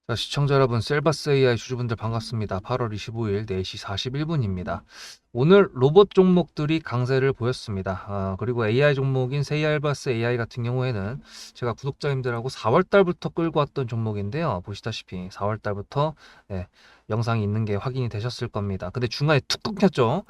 자, 시청자 여러분, 셀바스 AI 주주분들 반갑습니다. 8월 25일 4시 41분입니다. 오늘 로봇 종목들이 강세를 보였습니다. 그리고 AI 종목인 세이알바스 AI 같은 경우에는 제가 구독자님들하고 4월 달부터 끌고 왔던 종목인데요. 보시다시피 4월 달부터 영상이 있는 게 확인이 되셨을 겁니다. 근데 중간에 툭 끊겼죠.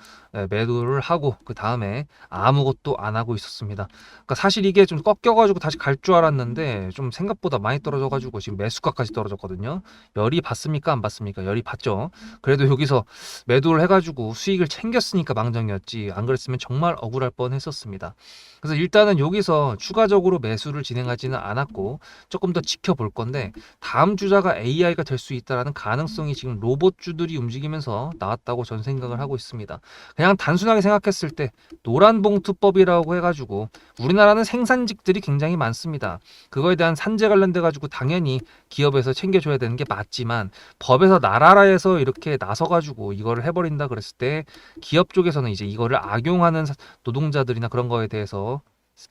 매도를 하고 그 다음에 아무것도 안 하고 있었습니다. 그러니까 사실 이게 좀 꺾여가지고 다시 갈 줄 알았는데 좀 생각보다 많이 떨어져가지고 지금 매수가까지 떨어졌거든요. 열이 받습니까? 안 받습니까? 열이 받죠. 그래도 여기서 매도를 해가지고 수익을 챙겼으니까 망정이었지. 안 그랬으면 정말 억울할 뻔했었습니다. 그래서 일단은 여기서 추가적으로 매수를 진행하지는 않았고 조금 더 지켜볼 건데, 다음 주자가 AI가 될 수 있다라는 가능성이 지금 로봇주들이 움직이면서 나왔다고 전 생각을 하고 있습니다. 그냥 단순하게 생각했을 때 노란봉투법이라고 해가지고 우리나라는 생산직들이 굉장히 많습니다. 그거에 대한 산재 관련돼 가지고 당연히 기업에서 챙겨줘야 되는 게 맞지만, 법에서 나라에서 이렇게 나서가지고 이거를 해버린다 그랬을 때 기업 쪽에서는 이제 이거를 악용하는 노동자들이나 그런 거에 대해서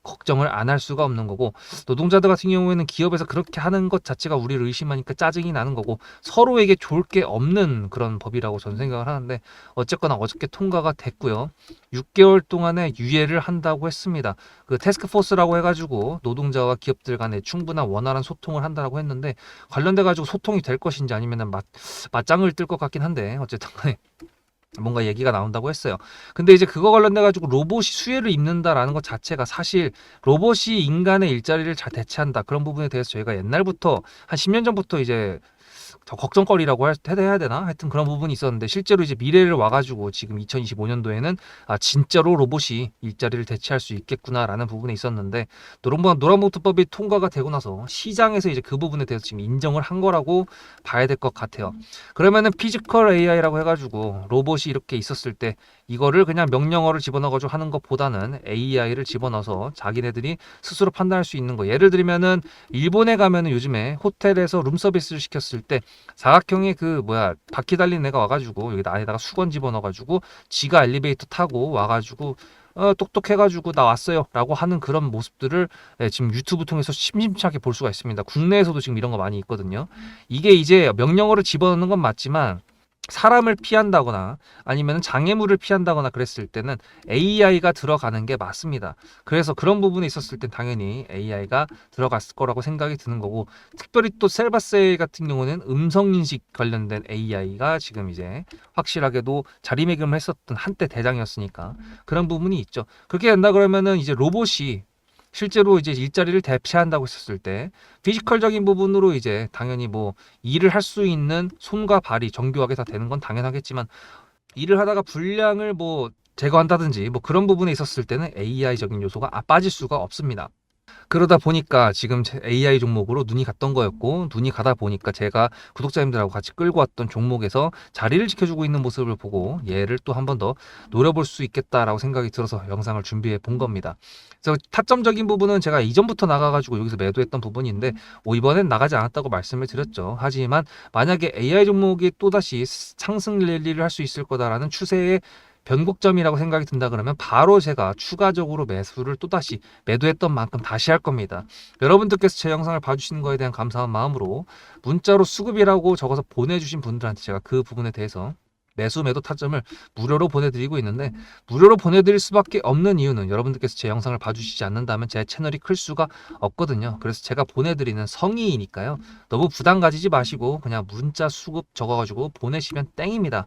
걱정을 안 할 수가 없는 거고, 노동자들 같은 경우에는 기업에서 그렇게 하는 것 자체가 우리를 의심하니까 짜증이 나는 거고, 서로에게 좋을 게 없는 그런 법이라고 저는 생각을 하는데, 어쨌거나 어저께 통과가 됐고요. 6개월 동안에 유예를 한다고 했습니다. 그 태스크포스라고 해가지고 노동자와 기업들 간에 충분한 원활한 소통을 한다라고 했는데, 관련돼 가지고 소통이 될 것인지 아니면은 맞짱을 뜰 것 같긴 한데, 어쨌든 간에 뭔가 얘기가 나온다고 했어요. 근데 이제 그거 관련돼 가지고 로봇이 수혜를 입는다라는 것 자체가, 사실 로봇이 인간의 일자리를 잘 대체한다, 그런 부분에 대해서 저희가 옛날부터 한 10년 전부터 이제 더 걱정거리라고 해야 되나? 하여튼 그런 부분이 있었는데, 실제로 이제 미래를 와가지고 지금 2025년도에는 진짜로 로봇이 일자리를 대체할 수 있겠구나라는 부분에 있었는데, 노란봉투법이 통과가 되고 나서 시장에서 이제 그 부분에 대해서 지금 인정을 한 거라고 봐야 될 것 같아요. 그러면은 피지컬 AI라고 해가지고 로봇이 이렇게 있었을 때 이거를 그냥 명령어를 집어넣어가지고 하는 것보다는 AI를 집어넣어서 자기네들이 스스로 판단할 수 있는 거, 예를 들면은 일본에 가면은 요즘에 호텔에서 룸 서비스를 시켰을 때 사각형의 그 뭐야 바퀴 달린 애가 와가지고 여기 안에다가 수건 집어넣어가지고 지가 엘리베이터 타고 와가지고 똑똑해가지고 나 왔어요 라고 하는 그런 모습들을 지금 유튜브 통해서 심심찮게 볼 수가 있습니다. 국내에서도 지금 이런 거 많이 있거든요. 이게 이제 명령어를 집어넣는 건 맞지만, 사람을 피한다거나 아니면 장애물을 피한다거나 그랬을 때는 AI가 들어가는 게 맞습니다. 그래서 그런 부분에 있었을 땐 당연히 AI가 들어갔을 거라고 생각이 드는 거고, 특별히 또 셀바세이 같은 경우는 음성인식 관련된 AI가 지금 이제 확실하게도 자리매김을 했었던 한때 대장이었으니까 그런 부분이 있죠. 그렇게 된다 그러면은 이제 로봇이 실제로 이제 일자리를 대체한다고 했었을 때 피지컬적인 부분으로 이제 당연히 뭐 일을 할 수 있는 손과 발이 정교하게 다 되는 건 당연하겠지만, 일을 하다가 분량을 뭐 제거한다든지 뭐 그런 부분에 있었을 때는 AI적인 요소가 빠질 수가 없습니다. 그러다 보니까 지금 AI 종목으로 눈이 갔던 거였고, 눈이 가다 보니까 제가 구독자님들하고 같이 끌고 왔던 종목에서 자리를 지켜주고 있는 모습을 보고 얘를 또 한 번 더 노려볼 수 있겠다라고 생각이 들어서 영상을 준비해 본 겁니다. 그래서 타점적인 부분은 제가 이전부터 나가가지고 여기서 매도했던 부분인데, 이번엔 나가지 않았다고 말씀을 드렸죠. 하지만 만약에 AI 종목이 또다시 상승 랠리를 할 수 있을 거다라는 추세의 변곡점이라고 생각이 든다 그러면 바로 제가 추가적으로 매수를 또다시 매도했던 만큼 다시 할 겁니다. 여러분들께서 제 영상을 봐주시는 거에 대한 감사한 마음으로 문자로 수급이라고 적어서 보내주신 분들한테 제가 그 부분에 대해서 매수 매도 타점을 무료로 보내드리고 있는데, 무료로 보내드릴 수밖에 없는 이유는 여러분들께서 제 영상을 봐주시지 않는다면 제 채널이 클 수가 없거든요. 그래서 제가 보내드리는 성의이니까요, 너무 부담 가지지 마시고 그냥 문자 수급 적어가지고 보내시면 땡입니다.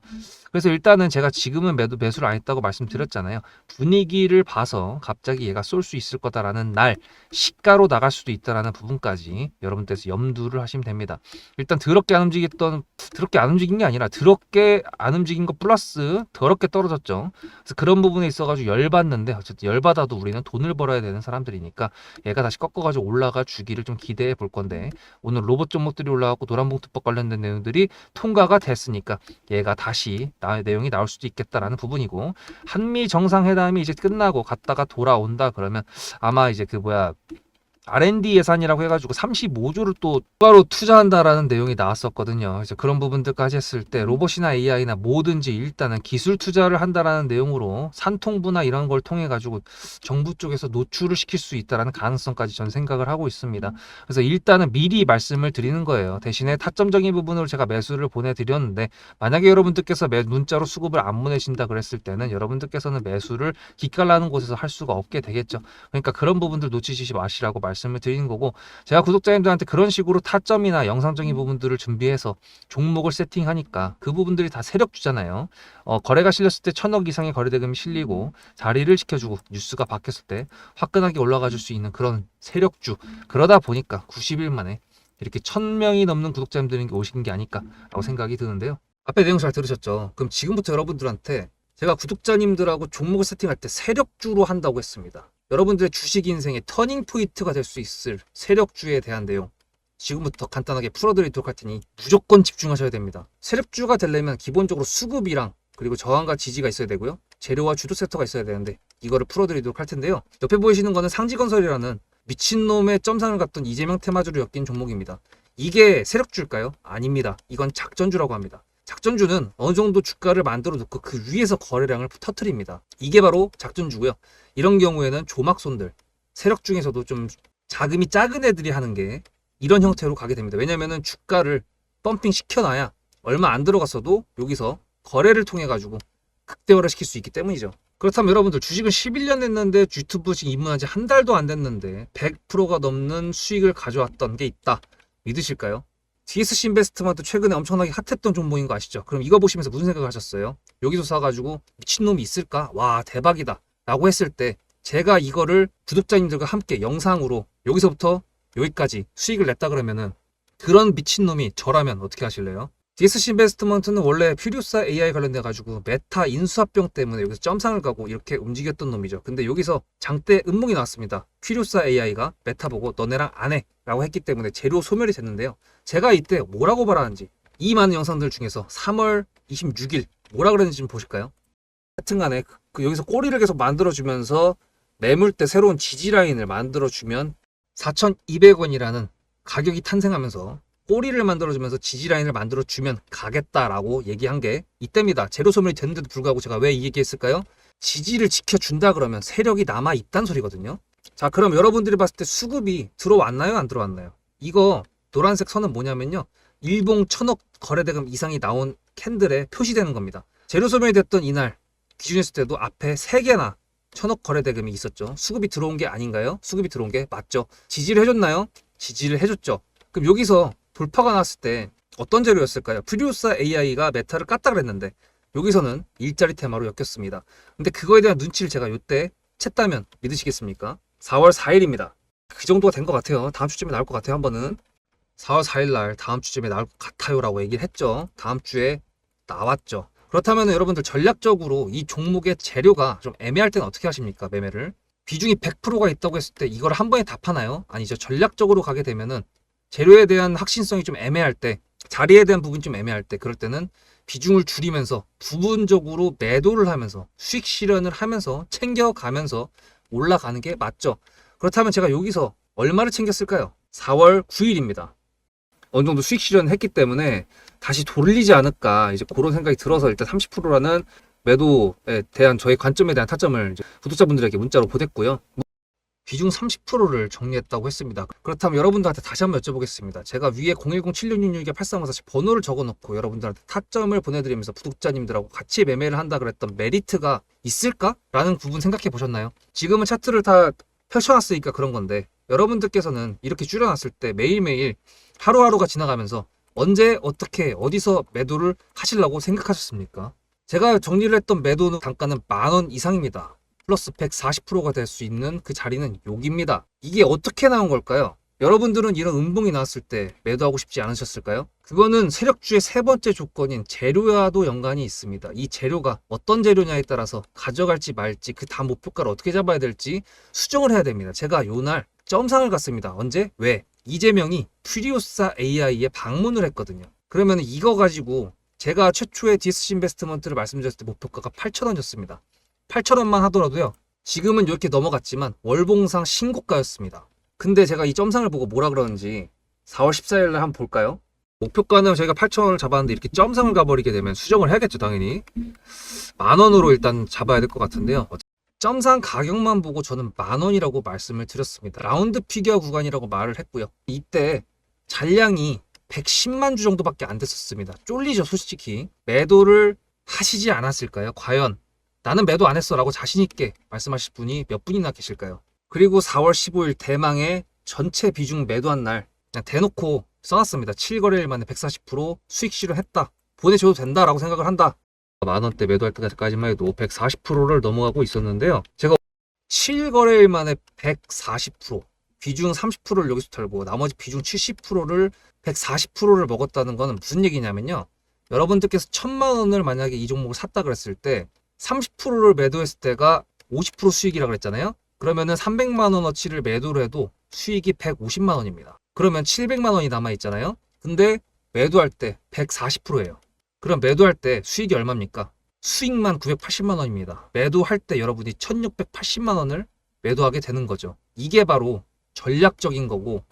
그래서 일단은 제가 지금은 매수를 안 했다고 말씀드렸잖아요. 분위기를 봐서 갑자기 얘가 쏠 수 있을 거다라는 날, 시가로 나갈 수도 있다라는 부분까지 여러분께서 염두를 하시면 됩니다. 일단 더럽게 안 움직인 게 아니라 더럽게 안 움직인 것 플러스 더럽게 떨어졌죠. 그래서 그런 부분에 있어가지고 열받는데, 어쨌든 열받아도 우리는 돈을 벌어야 되는 사람들이니까 얘가 다시 꺾어가지고 올라가 주기를 좀 기대해 볼 건데, 오늘 로봇 종목들이 올라가고 노란봉투법 관련된 내용들이 통과가 됐으니까 얘가 다시 내용이 나올 수도 있겠다라는 부분이고, 한미 정상회담이 이제 끝나고 갔다가 돌아온다 그러면 아마 이제 그 뭐야 R&D 예산이라고 해가지고 35조를 또 추가로 투자한다라는 내용이 나왔었거든요. 그래서 그런 부분들까지 했을 때 로봇이나 AI나 뭐든지 일단은 기술 투자를 한다라는 내용으로 산통부나 이런 걸 통해 가지고 정부 쪽에서 노출을 시킬 수 있다라는 가능성까지 전 생각을 하고 있습니다. 그래서 일단은 미리 말씀을 드리는 거예요. 대신에 타점적인 부분으로 제가 매수를 보내드렸는데 만약에 여러분들께서 문자로 수급을 안 보내신다 그랬을 때는 여러분들께서는 매수를 기깔나는 곳에서 할 수가 없게 되겠죠. 그러니까 그런 부분들 놓치시지 마시라고 말씀을 드리는 거고, 제가 구독자님들한테 그런 식으로 타점이나 영상적인 부분들을 준비해서 종목을 세팅하니까 그 부분들이 다 세력주잖아요. 거래가 실렸을 때 1,000억 이상의 거래대금이 실리고 자리를 지켜주고 뉴스가 바뀌었을 때 화끈하게 올라가 줄 수 있는 그런 세력주, 그러다 보니까 90일 만에 이렇게 1,000명이 넘는 구독자님들이 오신 게 아닐까라고 생각이 드는데요. 앞에 내용 잘 들으셨죠? 그럼 지금부터 여러분들한테 제가 구독자님들하고 종목을 세팅할 때 세력주로 한다고 했습니다. 여러분들의 주식 인생의 터닝 포인트가 될 수 있을 세력주에 대한 내용 지금부터 간단하게 풀어드리도록 할 테니 무조건 집중하셔야 됩니다. 세력주가 되려면 기본적으로 수급이랑 그리고 저항과 지지가 있어야 되고요. 재료와 주도 섹터가 있어야 되는데 이거를 풀어드리도록 할 텐데요. 옆에 보이시는 거는 상지건설이라는 미친놈의 점상을 갖던 이재명 테마주로 엮인 종목입니다. 이게 세력주일까요? 아닙니다. 이건 작전주라고 합니다. 작전주는 어느 정도 주가를 만들어 놓고 그 위에서 거래량을 터트립니다. 이게 바로 작전주고요. 이런 경우에는 조막손들, 세력 중에서도 좀 자금이 작은 애들이 하는 게 이런 형태로 가게 됩니다. 왜냐면은 주가를 펌핑 시켜놔야 얼마 안 들어갔어도 여기서 거래를 통해 가지고 극대화를 시킬 수 있기 때문이죠. 그렇다면 여러분들 주식을 11년 했는데 유튜브 지금 입문한 지 한 달도 안 됐는데 100%가 넘는 수익을 가져왔던 게 있다. 믿으실까요? DSC 인베스트먼트 최근에 엄청나게 핫했던 종목인 거 아시죠? 그럼 이거 보시면서 무슨 생각을 하셨어요? 여기서 사가지고 미친놈이 있을까? 와 대박이다 라고 했을 때 제가 이거를 구독자님들과 함께 영상으로 여기서부터 여기까지 수익을 냈다 그러면은 그런 미친놈이 저라면 어떻게 하실래요? DSC 인베스트먼트는 원래 퓨리오사 AI 관련돼 가지고 메타 인수합병 때문에 여기서 점상을 가고 이렇게 움직였던 놈이죠. 근데 여기서 장대 음몽이 나왔습니다. 퓨리오사 AI가 메타 보고 너네랑 안 해 라고 했기 때문에 재료 소멸이 됐는데요. 제가 이때 뭐라고 말하는지 이 많은 영상들 중에서 3월 26일 뭐라 그랬는지 좀 보실까요? 하여튼간에 그 여기서 꼬리를 계속 만들어주면서 매물대 새로운 지지라인을 만들어주면 4,200원이라는 가격이 탄생하면서 꼬리를 만들어주면서 지지라인을 만들어주면 가겠다라고 얘기한 게 이때입니다. 재료 소멸이 됐는데도 불구하고 제가 왜 이 얘기했을까요? 지지를 지켜준다 그러면 세력이 남아있단 소리거든요. 자, 그럼 여러분들이 봤을 때 수급이 들어왔나요? 안 들어왔나요? 이거 노란색 선은 뭐냐면요. 일봉 1,000억 거래대금 이상이 나온 캔들에 표시되는 겁니다. 재료 소멸이 됐던 이날 기준했을 때도 앞에 3개나 1,000억 거래대금이 있었죠. 수급이 들어온 게 아닌가요? 수급이 들어온 게 맞죠. 지지를 해줬나요? 지지를 해줬죠. 그럼 여기서 돌파가 났을 때 어떤 재료였을까요? 퓨리오사 AI가 메타를 깠다 그랬는데 여기서는 일자리 테마로 엮였습니다. 근데 그거에 대한 눈치를 제가 이때 챘다면 믿으시겠습니까? 4월 4일입니다. 그 정도가 된 것 같아요. 다음 주쯤에 나올 것 같아요. 한 번은 4월 4일 날 다음 주쯤에 나올 것 같아요 라고 얘기를 했죠. 다음 주에 나왔죠. 그렇다면 여러분들 전략적으로 이 종목의 재료가 좀 애매할 때는 어떻게 하십니까? 매매를 비중이 100%가 있다고 했을 때 이걸 한 번에 다 파나요? 아니죠. 전략적으로 가게 되면은 재료에 대한 확신성이 좀 애매할 때, 자리에 대한 부분이 좀 애매할 때, 그럴 때는 비중을 줄이면서 부분적으로 매도를 하면서 수익 실현을 하면서 챙겨가면서 올라가는 게 맞죠. 그렇다면 제가 여기서 얼마를 챙겼을까요? 4월 9일입니다. 어느 정도 수익 실현을 했기 때문에 다시 돌리지 않을까 이제 그런 생각이 들어서 일단 30%라는 매도에 대한 저의 관점에 대한 타점을 이제 구독자분들에게 문자로 보냈고요. 비중 30%를 정리했다고 했습니다. 그렇다면 여러분들한테 다시 한번 여쭤보겠습니다. 제가 위에 010-7666-8354 번호를 적어놓고 여러분들한테 타점을 보내드리면서 구독자님들하고 같이 매매를 한다 그랬던 메리트가 있을까? 라는 부분 생각해 보셨나요? 지금은 차트를 다 펼쳐놨으니까 그런 건데 여러분들께서는 이렇게 줄여놨을 때 매일매일 하루하루가 지나가면서 언제 어떻게 어디서 매도를 하시려고 생각하셨습니까? 제가 정리를 했던 매도는 단가는 10,000원 이상입니다. 플러스 140%가 될 수 있는 그 자리는 여기입니다. 이게 어떻게 나온 걸까요? 여러분들은 이런 음봉이 나왔을 때 매도하고 싶지 않으셨을까요? 그거는 세력주의 세 번째 조건인 재료와도 연관이 있습니다. 이 재료가 어떤 재료냐에 따라서 가져갈지 말지 그 다음 목표가를 어떻게 잡아야 될지 수정을 해야 됩니다. 제가 요날 점상을 갔습니다. 언제? 왜? 이재명이 퓨리오사 AI에 방문을 했거든요. 그러면 이거 가지고 제가 최초에 DSC 인베스트먼트를 말씀드렸을 때 목표가가 8,000원이었습니다. 8,000원만 하더라도요. 지금은 이렇게 넘어갔지만 월봉상 신고가였습니다. 근데 제가 이 점상을 보고 뭐라 그러는지 4월 14일 날 한번 볼까요? 목표가는 저희가 8,000원을 잡았는데 이렇게 점상을 가버리게 되면 수정을 해야겠죠, 당연히. 10,000원으로 일단 잡아야 될 것 같은데요. 점상 가격만 보고 저는 10,000원이라고 말씀을 드렸습니다. 라운드 피겨 구간이라고 말을 했고요. 이때 잔량이 110만 주 정도밖에 안 됐었습니다. 쫄리죠, 솔직히. 매도를 하시지 않았을까요? 과연 나는 매도 안 했어 라고 자신있게 말씀하실 분이 몇 분이나 계실까요? 그리고 4월 15일 대망의 전체 비중 매도한 날 그냥 대놓고 써놨습니다. 7거래일 만에 140% 수익 실현했다. 보내줘도 된다라고 생각을 한다. 만원대 매도할 때까지만 해도 140%를 넘어가고 있었는데요. 제가 7거래일 만에 140% 비중 30%를 여기서 털고 나머지 비중 70%를 140%를 먹었다는 거는 무슨 얘기냐면요. 여러분들께서 1,000만 원을 만약에 이 종목을 샀다 그랬을 때 30%를 매도했을 때가 50% 수익이라고 그랬잖아요. 그러면은 300만 원어치를 매도를 해도 수익이 150만 원입니다. 그러면 700만 원이 남아 있잖아요. 근데 매도할 때 140%예요. 그럼 매도할 때 수익이 얼마입니까? 수익만 980만 원입니다. 매도할 때 여러분이 1680만 원을 매도하게 되는 거죠. 이게 바로 전략적인 거고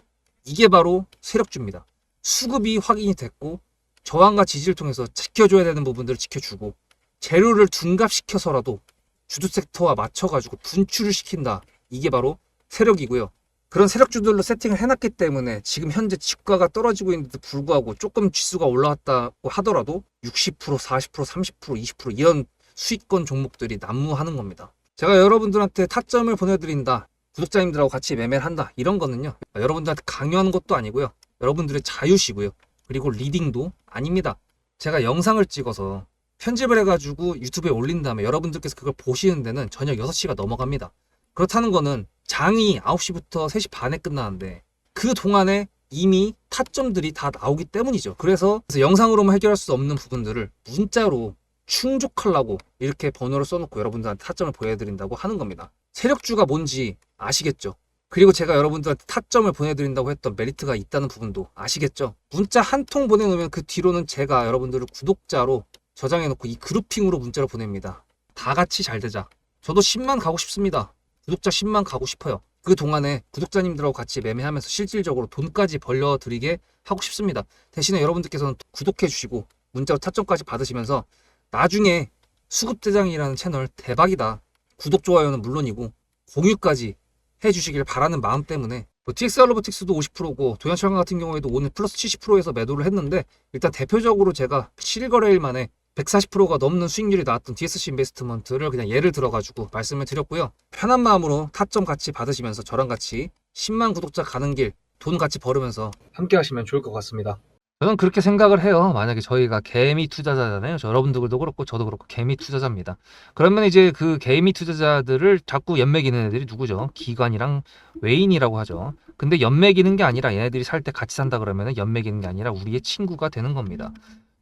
이게 바로 세력주입니다. 수급이 확인이 됐고 저항과 지지를 통해서 지켜줘야 되는 부분들을 지켜주고 재료를 둔갑시켜서라도 주도 섹터와 맞춰가지고 분출을 시킨다. 이게 바로 세력이고요. 그런 세력주들로 세팅을 해놨기 때문에 지금 현재 주가가 떨어지고 있는데도 불구하고 조금 지수가 올라왔다고 하더라도 60%, 40%, 30%, 20% 이런 수익권 종목들이 난무하는 겁니다. 제가 여러분들한테 타점을 보내드린다. 구독자님들하고 같이 매매를 한다. 이런 거는요. 여러분들한테 강요하는 것도 아니고요. 여러분들의 자유시고요. 그리고 리딩도 아닙니다. 제가 영상을 찍어서 편집을 해가지고 유튜브에 올린 다음에 여러분들께서 그걸 보시는 데는 저녁 6시가 넘어갑니다. 그렇다는 거는 장이 9시부터 3시 반에 끝나는데 그 동안에 이미 타점들이 다 나오기 때문이죠. 그래서 영상으로만 해결할 수 없는 부분들을 문자로 충족하려고 이렇게 번호를 써놓고 여러분들한테 타점을 보여드린다고 하는 겁니다. 세력주가 뭔지 아시겠죠? 그리고 제가 여러분들한테 타점을 보내드린다고 했던 메리트가 있다는 부분도 아시겠죠? 문자 한 통 보내놓으면 그 뒤로는 제가 여러분들을 구독자로 저장해놓고 이 그룹핑으로 문자를 보냅니다. 다 같이 잘 되자. 저도 10만 가고 싶습니다. 구독자 10만 가고 싶어요. 그 동안에 구독자님들하고 같이 매매하면서 실질적으로 돈까지 벌려드리게 하고 싶습니다. 대신에 여러분들께서는 구독해주시고 문자로 타점까지 받으시면서 나중에 수급대장이라는 채널 대박이다. 구독, 좋아요는 물론이고 공유까지 해주시길 바라는 마음 때문에 TXR 로보틱스도 50%고 도연철강 같은 경우에도 오늘 플러스 70%에서 매도를 했는데 일단 대표적으로 제가 7거래일 만에 140%가 넘는 수익률이 나왔던 DSC 인베스트먼트를 그냥 예를 들어가지고 말씀을 드렸고요. 편한 마음으로 타점 같이 받으시면서 저랑 같이 10만 구독자 가는 길 돈 같이 벌으면서 함께 하시면 좋을 것 같습니다. 저는 그렇게 생각을 해요. 만약에 저희가 개미 투자자잖아요. 여러분들도 그렇고 저도 그렇고 개미 투자자입니다. 그러면 이제 그 개미 투자자들을 자꾸 연맥이는 애들이 누구죠? 기관이랑 외인이라고 하죠. 근데 연맥이는 게 아니라 얘네들이 살 때 같이 산다 그러면 연맥이는 게 아니라 우리의 친구가 되는 겁니다.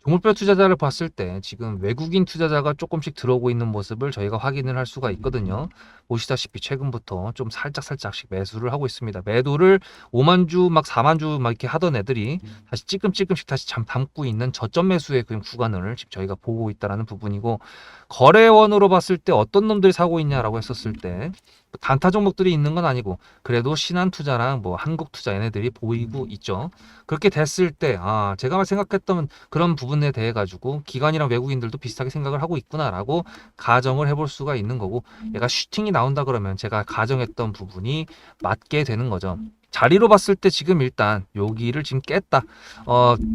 종목별 투자자를 봤을 때 지금 외국인 투자자가 조금씩 들어오고 있는 모습을 저희가 확인을 할 수가 있거든요. 보시다시피 최근부터 좀 살짝씩 매수를 하고 있습니다. 매도를 5만 주, 막 4만 주 막 이렇게 하던 애들이 다시 찔끔찔끔씩 다시 잠 담고 있는 저점 매수의 그 구간을 지금 저희가 보고 있다라는 부분이고, 거래원으로 봤을 때 어떤 놈들이 사고 있냐라고 했었을 때 단타 종목들이 있는 건 아니고 그래도 신한투자랑 뭐 한국투자 얘네들이 보이고 있죠. 그렇게 됐을 때 제가 생각했던 그런 부분에 대해 가지고 기관이랑 외국인들도 비슷하게 생각을 하고 있구나라고 가정을 해볼 수가 있는 거고, 얘가 슈팅이 나온다 그러면 제가 가정했던 부분이 맞게 되는 거죠. 자리로 봤을 때 지금 일단 여기를 지금 깼다.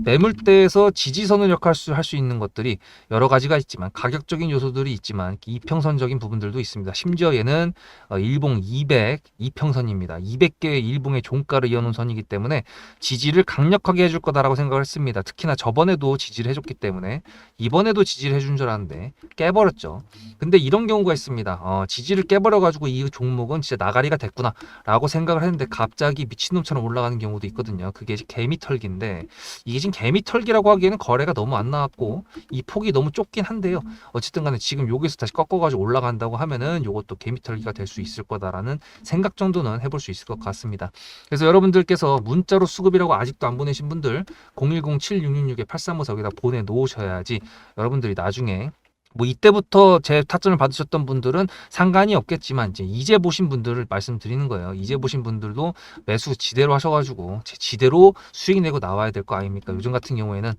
매물대에서 지지선을 할 수 있는 것들이 여러 가지가 있지만 가격적인 요소들이 있지만 이평선적인 부분들도 있습니다. 심지어 얘는 일봉 200 이평선입니다. 200개의 일봉의 종가를 이어놓은 선이기 때문에 지지를 강력하게 해줄 거다라고 생각을 했습니다. 특히나 저번에도 지지를 해줬기 때문에 이번에도 지지를 해준 줄 알았는데 깨버렸죠. 근데 이런 경우가 있습니다. 지지를 깨버려가지고 이 종목은 진짜 나가리가 됐구나 라고 생각을 했는데 갑자기 미친놈처럼 올라가는 경우도 있거든요. 그게 개미털기인데 이게 지금 개미털기라고 하기에는 거래가 너무 안 나왔고 이 폭이 너무 좁긴 한데요. 어쨌든 간에 지금 여기서 다시 꺾어가지고 올라간다고 하면은 이것도 개미털기가 될 수 있을 거다라는 생각 정도는 해볼 수 있을 것 같습니다. 그래서 여러분들께서 문자로 수급이라고 아직도 안 보내신 분들 010-7666-8354 여기다 보내놓으셔야지 여러분들이 나중에 뭐 이때부터 제 타점을 받으셨던 분들은 상관이 없겠지만 이제 보신 분들을 말씀드리는 거예요. 이제 보신 분들도 매수 지대로 하셔가지고 지대로 수익 내고 나와야 될 거 아닙니까? 요즘 같은 경우에는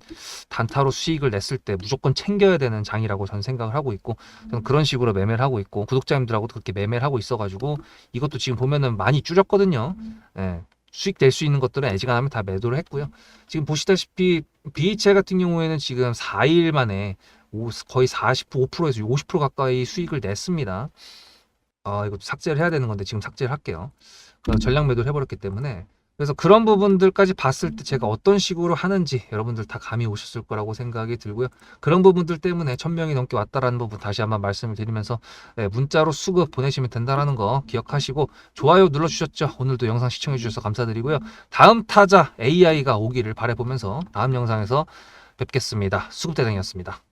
단타로 수익을 냈을 때 무조건 챙겨야 되는 장이라고 저는 생각을 하고 있고, 저는 그런 식으로 매매를 하고 있고 구독자님들하고도 그렇게 매매를 하고 있어가지고 이것도 지금 보면은 많이 줄였거든요. 예. 수익 낼 수 있는 것들은 애지간하면 다 매도를 했고요. 지금 보시다시피 BHI 같은 경우에는 지금 4일 만에 거의 45%에서 50% 가까이 수익을 냈습니다. 아, 이거 삭제를 해야 되는 건데 지금 삭제를 할게요. 전량 매도를 해버렸기 때문에. 그래서 그런 부분들까지 봤을 때 제가 어떤 식으로 하는지 여러분들 다 감이 오셨을 거라고 생각이 들고요. 그런 부분들 때문에 1000명이 넘게 왔다라는 부분 다시 한번 말씀을 드리면서, 네, 문자로 수급 보내시면 된다라는 거 기억하시고 좋아요 눌러주셨죠? 오늘도 영상 시청해 주셔서 감사드리고요. 다음 타자 AI가 오기를 바라보면서 다음 영상에서 뵙겠습니다. 수급대장이었습니다.